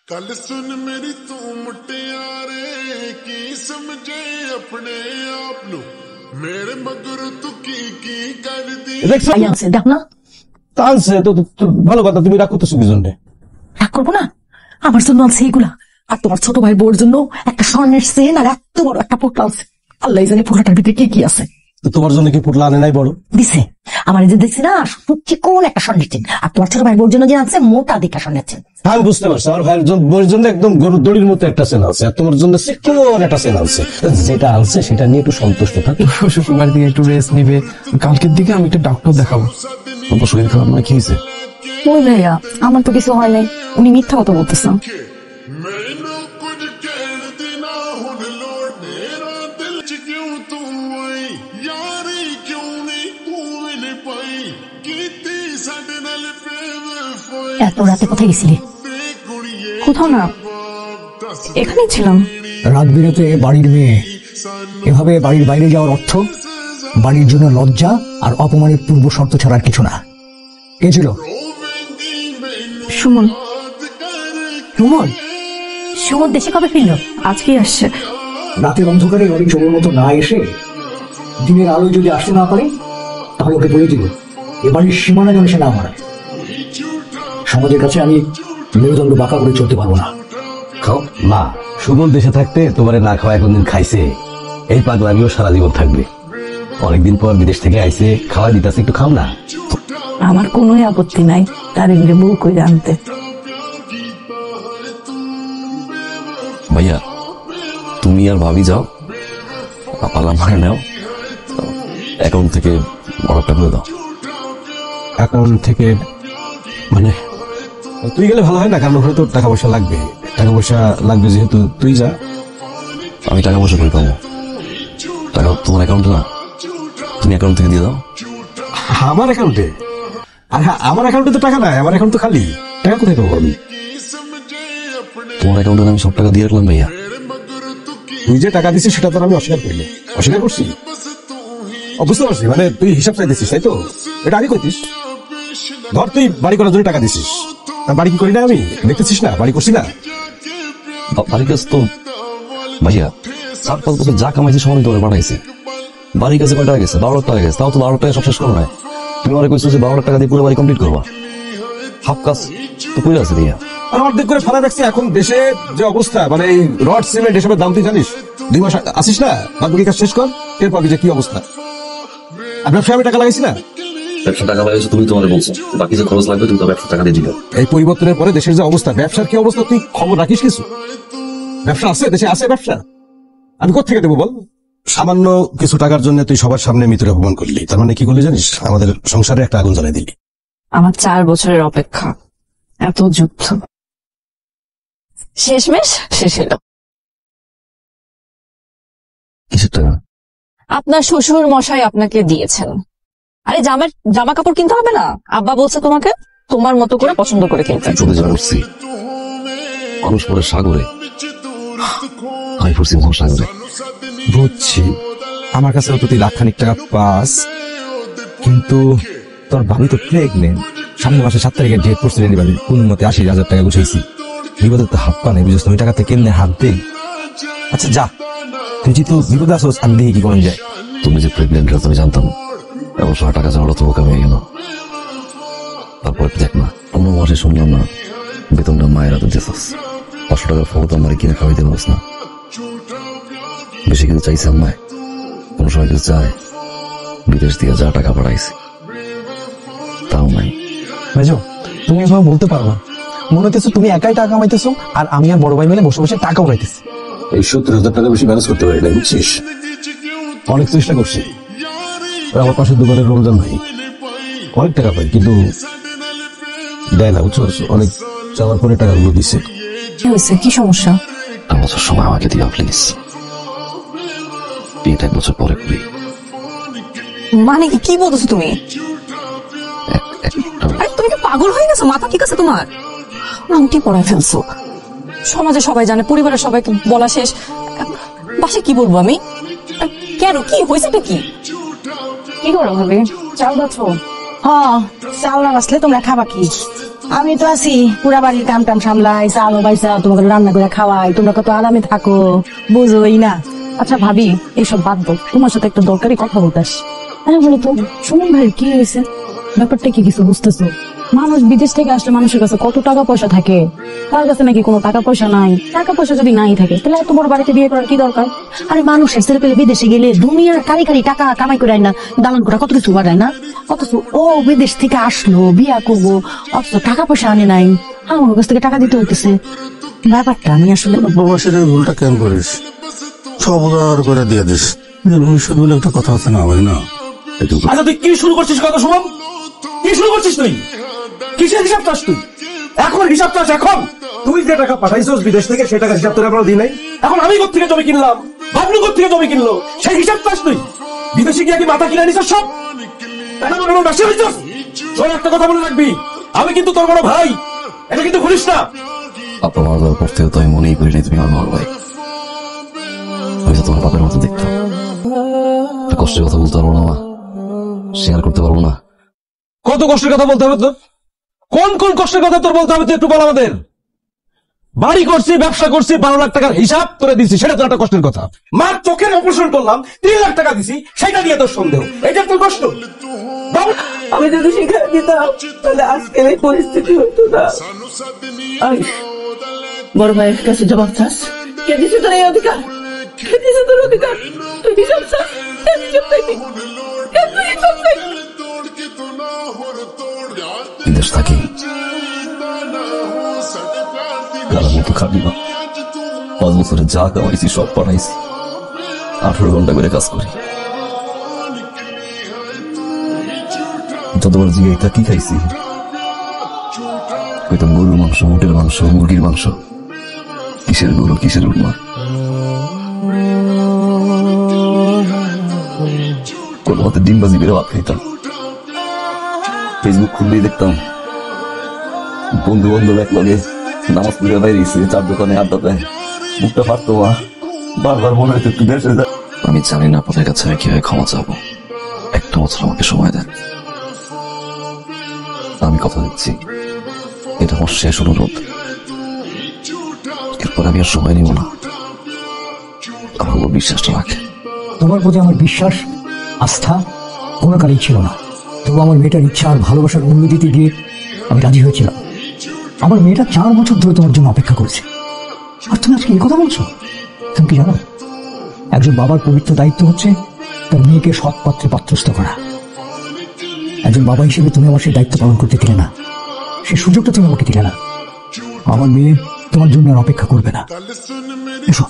कल सुन मेरी तू मुटियारे की समझे अपने आप नु मेरे मगर तू की कर दी দেখ না আনছে তো ভালো কথা। তুমি রাগ করতেছো কি জন্য? রাগ করবো না, আমার জন্য আনছে এগুলা। আর তোমার ছোট ভাই বোর জন্য একটা স্বর্ণের চেন আর এত বড় একটা পোটলা আছে। আল্লাহ জানে পোটলাটার ভিতরে কি কি আছে। তোমার জন্য কি পোটলা আনে নাই বড়? দিছে আমার, এই যে দেখছি না চিকন একটা স্বর্ণের চেন। আর তোমার ছোট ভাই বোর জন্য যে আনছে মোটা দিকা স্বর্ণের চেন। আমি বুঝতে পারছি, আমার ভাইয়ের বউয়ের জন্য একদম গরুর দড়ির মতো একটা চেন আছে, আর তোমার জন্য চিকন একটা চেন আছে। যেটা আনছে সেটা নিয়ে একটু সন্তুষ্ট থাকো। শ্বশুর বাড়ি থেকে একটু রেস্ট নিবে, কালকের দিকে আমি একটা ডাক্তার দেখাবো। শরীর খারাপ না? কি হয়েছে? ওই ভাইয়া আমার তো কিছু হয় নাই, উনি মিথ্যা কথা বলতেছেন। मैनू कुछ कह देना हुन लोड़ मेरा दिल च क्यों तू आई यारी क्यों नहीं तू मिल पाई कीती साडे नाल बेवफाई এত রাতে কোথায় গেছিলি? কোথাও না, এখানেই ছিলাম। রাত বিরেতে বাড়ির মেয়ে এভাবে বাড়ির বাইরে যাওয়ার অর্থ বাড়ির জন্য লজ্জা আর অপমানের পূর্ব শর্ত ছাড়ার কিছু না। কে ছিল? সুমন। সুমন? সুমন দেশে কবে ফিরল? আজকেই আসছে। রাতের অন্ধকারে ওই চোরের মতো না এসে দিনের আলোয় যদি আসতে না পারে তাহলে ওকে বলে দিল এ বাড়ির সীমানা যেন সে না মারে। সমাজের কাছে আমি মেরুদণ্ড বাঁকা করে চলতে পারবো না। খাও মা, সুমন দেশে থাকতে তোমারে না খাওয়া কোনদিন খাইছে? এই পাগলামিও সারা জীবন থাকবে। অনেকদিন পর বিদেশ থেকে আইছে, খাওয়া দিতেছে, একটু খাও না। আমার কোনো আপত্তি নাই তার এগুলো বউ করে আনতে। ভাইয়া তুমি আর ভাবি যাও, পালা মারে নাও, অ্যাকাউন্ট থেকে অর্ডারটা করে দাও। অ্যাকাউন্ট থেকে মানে? তুই গেলে ভালো হয় না, কারণ ওখানে তো টাকা পয়সা লাগবে। টাকা পয়সা লাগবে যেহেতু তুই যা। আমি টাকা পয়সা করে পাবো, টাকা তোমার অ্যাকাউন্টে না, তুমি অ্যাকাউন্ট থেকে দিয়ে দাও। আমার অ্যাকাউন্টে? আর হ্যাঁ, আমার অ্যাকাউন্টে তো টাকা নাই, আমার অ্যাকাউন্ট তো খালি। টাকা কোথায় পাবো আমি? তোমার অ্যাকাউন্টে আমি সব টাকা দিয়ে রাখলাম ভাইয়া। তুই যে টাকা দিছিস সেটা তো আমি অস্বীকার করিনি। অস্বীকার করছি? বুঝতে পারছি, মানে তুই হিসাব চাই দিছিস, তাই তো? এটা আমি কইতিস। ধর তুই বাড়ি করার জন্য টাকা দিছিস, বাড়ি কি করি না আমি? দেখতেছিস না বাড়ি করছি না? বাড়ির কাছে তো ভাইয়া 4-5 বছর যা কামাইছে সমানে তোরে পাঠাইছে। বাড়ির কাছে কয় টাকা গেছে? 12 লাখ টাকা গেছে। তাও তো 12 লাখ টাকা সব শেষ করো না। তুমি আমার কইছো যে 12 লাখ টাকা দিয়ে পুরো বাড়ি কমপ্লিট করবা। হাফ কাজ তো কইরা আছে দিয়া। আর অর্ধেক করে ফেলা রাখছি। এখন দেশে যে অবস্থা, মানে এই রড সিমেন্ট এসবের দাম তুই জানিস? 2 মাস আসিস না, বাকি কাজ শেষ কর, এর পাবি যে কি অবস্থা। আর ব্যবসায় আমি টাকা লাগাইছি না। ব্যবসা টাকা লাগাইছো তুমি, তোমার বলছো বাকি যে খরচ লাগবে তুমি তো ব্যবসা টাকা দিয়ে দিবে। এই পরিবর্তনের পরে দেশের যে অবস্থা, ব্যবসার কি অবস্থা তুই খবর রাখিস কিছু? ব্যবসা আছে দেশে? আছে ব্যবসা? আমি কোত্থেকে দেবো বল? সামান্য কিছু টাকার জন্য তুই সবার সামনে মৃত্যুর অপমান করলি। তার মানে কি করলি জানিস? আমাদের সংসারে একটা আগুন জ্বালাই দিলি। আমার 4 বছরের অপেক্ষা, এত যুদ্ধ শেষমেশ শেষ হলো। কিসের টাকা? আপনার শ্বশুর মশাই আপনাকে দিয়েছেন। আরে জামা কাপড় কিনতে হবে না, আব্বা বলছে তোমাকে তোমার মতো করে পছন্দ করে কিনতে। মানুষ পরে সাগরে, আমি পড়ছি মহাসাগরে। বুঝছি, আমার কাছে তো তুই লাখখানিক টাকা পাস, কিন্তু তোর ভাবি তো প্রেগনেন্ট। সামনের মাসে 7 তারিখে ডেট করছে ডেলিভারি। কোন মতে 80,000 টাকা গুছাইছি। বিপদে তো হাত পা নেই, বুঝছিস? তুমি টাকাতে কেমনে হাত দেই? আচ্ছা যা, তুই যেহেতু বিপদে আসোস, আমি দেখি কি করেন যায়। তুমি যে প্রেগনেন্ট আমি জানতাম, এমন সময় টাকা জমানো তো বোকা হয়ে গেল। তারপর দেখ না, অন্য মাসে শুনলাম না বেতনটা মায়ের হাতে দিয়েছিস। 500 টাকার ফল তো আমার কিনে খাওয়াইতে পারস না। বেশি কিছু চাইছে আম্মায়? কোনো সময় কিছু চায়? বিদেশ থেকে যা টাকা পাঠাইছে তাও নাই। বুঝো, তুমি এভাবে বলতে পারবা? মনে হইতেছে তুমি একাই টাকা কামাইতেছো আর আমি আর বড় ভাই মিলে বসে বসে টাকা উড়াইতেছি। এই 70,000 টাকা বেশি ম্যানেজ করতে পারি না, বুঝছিস? অনেক চেষ্টা করছি। আমার পাশে দোকানের রমজান ভাই অনেক টাকা পাই, কিন্তু দেয় না, বুঝছো? অনেক চাওয়ার পরে টাকাগুলো দিচ্ছে। কি হয়েছে? কি সমস্যা? 1 বছর সময় আমাকে দিও প্লিজ। 1 বছর পরে করি। মানে কি বলতেছো তুমি? আরে তুমি কি পাগল হয়ে গেছো? মাথা ঠিক আছে তোমার? আংটি পরায় ফেলছো, সমাজে সবাই জানে, পরিবারের সবাইকে বলা শেষ, বাসে কি বলবো আমি? কেন, কি হয়েছেটা কি? কি করো ভাবি? চাল বাছো? হ্যাঁ, চাল না বাঁচলে তোমরা খাবা কি? আমি তো আছি পুরা বাড়ির কাম টাম সামলাই, চালও বাইসা তোমাকে রান্না করে খাওয়াই, তোমরা কত আরামে থাকো বুঝোই না। আচ্ছা ভাবি, এইসব বাদ দাও, তোমার সাথে একটা দরকারি কথা বলতে আসি। আরে বলো তো, সুমন ভাইয়ের কি হয়েছে? ব্যাপারটা কি কিছু বুঝতেছো? মানুষ বিদেশ থেকে আসলে মানুষের কাছে কত টাকা পয়সা থাকে, তার কাছে নাকি কোনো টাকা পয়সা নাই। টাকা পয়সা যদি নাই থাকে তাহলে এত বড় বাড়িতে বিয়ে করার কি দরকার? আরে মানুষের ছেলে পেলে বিদেশে গেলে দুনিয়ার কারি কারি টাকা কামাই করে না, দালান করে কত কিছু বাড়ায় না। অথচ ও বিদেশ থেকে আসলো, বিয়া করবো, অথচ টাকা পয়সা আনে নাই, আমার কাছ থেকে টাকা দিতে হইতেছে। ব্যাপারটা আমি আসলে প্রবাসের ভুলটা কেন করিস? সব উদার করে দিয়ে দিস। ভবিষ্যৎ বলে একটা কথা আছে না ভাই? না আচ্ছা তুই কি শুরু করছিস কথা শুভম? কি শুরু করছিস তুই? কিসের হিসাব চাস তুই? এখন হিসাব চাস? এখন তুই যে টাকা পাঠাইছিস বিদেশ থেকে সেই টাকা হিসাব তোর আমরা দিই নাই। এখন আমি কোথা থেকে জমি কিনলাম, বাবলু কোথা থেকে জমি কিনলো, সেই হিসাব চাস তুই? বিদেশে গিয়ে কি মাথা কিনে নিছিস সব? তোর একটা কথা বলে রাখবি, আমি কিন্তু তোর বড় ভাই, এটা কিন্তু ভুলিস না। আপনার মারা যাওয়ার পর থেকে তো আমি মনেই করি নাই তুমি আমার বড় ভাই। আমি তো তোমার বাপের মতো দেখতাম। একটা কষ্টের কথা বলতে পারবো না মা, শেয়ার করতে পারবো না। কত কষ্টের কথা বলতে হবে তোর? কোন কোন কষ্টের কথা তোর বলতে হবে তুই একটু বল আমাদের। বাড়ি করছি, ব্যবসা করছি, 12 লাখ টাকার হিসাব তোরে দিছি, সেটা তোর একটা কষ্টের কথা। মার চোখের অপারেশন করলাম, 3 লাখ টাকা দিছি, সেটা নিয়ে তোর সন্দেহ, এটা তোর কষ্ট। আমি যদি সেখানে দিতাম তাহলে আজকের এই পরিস্থিতি হতো না। বড় ভাইয়ের কাছে জবাব চাস? কে দিছে তোর এই অধিকার? কে দিছে তোর অধিকার? তুই হিসাব চাস? হিসাব চাইবি? তুই হিসাব চাইবি? বিদেশ থাকি কারণ মতো খাবি না। 5 বছরে যা কামাইছি সব পাঠাইছি, 18 ঘন্টা করে কাজ করি। যতবার জিজ্ঞাসা কি খাইছি, কইতাম গরুর মাংস, উটের মাংস, মুরগির মাংস। কিসের গরু, কিসের উট মা? কোনো মতে ডিমবাজি করে ভাত খাইতাম। ফেসবুক খুললেই দেখতাম বন্ধু বান্ধব এক লগে নামাজ পড়ে বাইরে গেছে, 4 দোকানে আড্ডা দেয়। মুখটা ফাটতো মা, বারবার মনে হতো একটু দেশে যায়। আমি জানি না আপনাদের কাছে আমি কিভাবে ক্ষমা চাবো। একটা বছর আমাকে সময় দেন, আমি কথা দিচ্ছি এটা আমার শেষ অনুরোধ। এরপর আমি আর সময় নিব না, আমার উপর বিশ্বাসটা রাখে। তোমার প্রতি আমার বিশ্বাস, আস্থা কোনো কালেই ছিল না। তবু আমার মেয়েটার ইচ্ছা আর ভালোবাসার মূল্য দিতে গিয়ে আমি রাজি হয়েছিলাম। আমার মেয়েটা 4 বছর ধরে তোমার জন্য অপেক্ষা করেছে, আর তুমি আজকে এই কথা বলছো? তুমি কি জানো, একজন বাবার পবিত্র দায়িত্ব হচ্ছে তার মেয়েকে সৎ পাত্রে পাত্রস্থ করা। একজন বাবা হিসেবে তুমি আমার সেই দায়িত্ব পালন করতে দিলে না, সেই সুযোগটা তুমি আমাকে দিলে না। আমার মেয়ে তোমার জন্য আর অপেক্ষা করবে না। এসো